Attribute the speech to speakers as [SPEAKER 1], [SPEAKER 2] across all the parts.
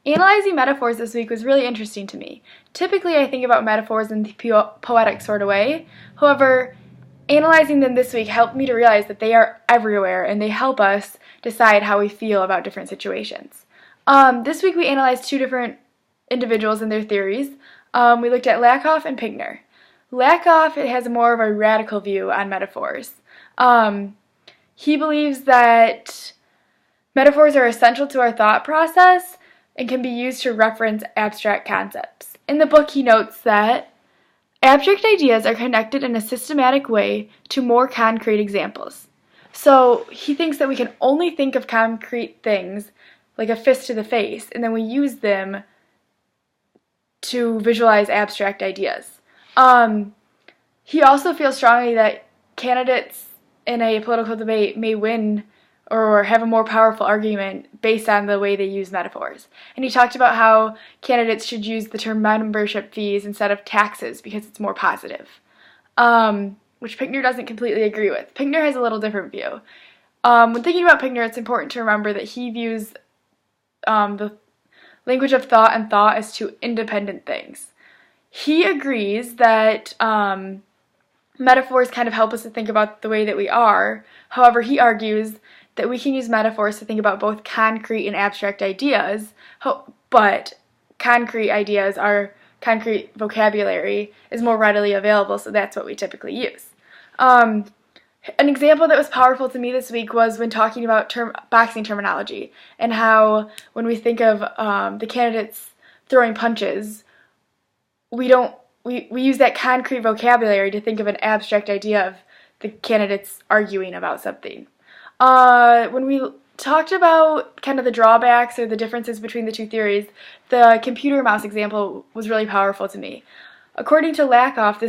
[SPEAKER 1] Analyzing metaphors this week was really interesting to me. Typically, I think about metaphors in the poetic sort of way. However, analyzing them this week helped me to realize that they are everywhere and they help us decide how we feel about different situations. This week we analyzed two different individuals and their theories. We looked at Lakoff and Pinkner. Lakoff has more of a radical view on metaphors. He believes that metaphors are essential to our thought process and can be used to reference abstract concepts. In the book, he notes that abstract ideas are connected in a systematic way to more concrete examples. So he thinks that we can only think of concrete things, like a fist to the face, and then we use them to visualize abstract ideas. He also feels strongly that candidates in a political debate may win or have a more powerful argument based on the way they use metaphors. And he talked about how candidates should use the term membership fees instead of taxes because it's more positive, which Pinkner doesn't completely agree with. Pinkner has a little different view. When thinking about Pinkner, it's important to remember that he views the language of thought and thought as two independent things. He agrees that metaphors kind of help us to think about the way that we are. However, he argues that we can use metaphors to think about both concrete and abstract ideas, but concrete ideas, our concrete vocabulary, is more readily available, so that's what we typically use. An example that was powerful to me this week was when talking about boxing terminology and how when we think of the candidates throwing punches, we use that concrete vocabulary to think of an abstract idea of the candidates arguing about something. When we talked about kind of the drawbacks or the differences between the two theories, the computer mouse example was really powerful to me. According to Lakoff,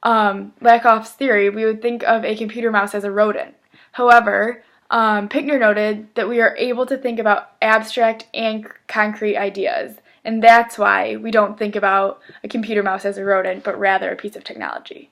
[SPEAKER 1] Lakoff's theory, we would think of a computer mouse as a rodent. However, Pinkner noted that we are able to think about abstract and concrete ideas, and that's why we don't think about a computer mouse as a rodent, but rather a piece of technology.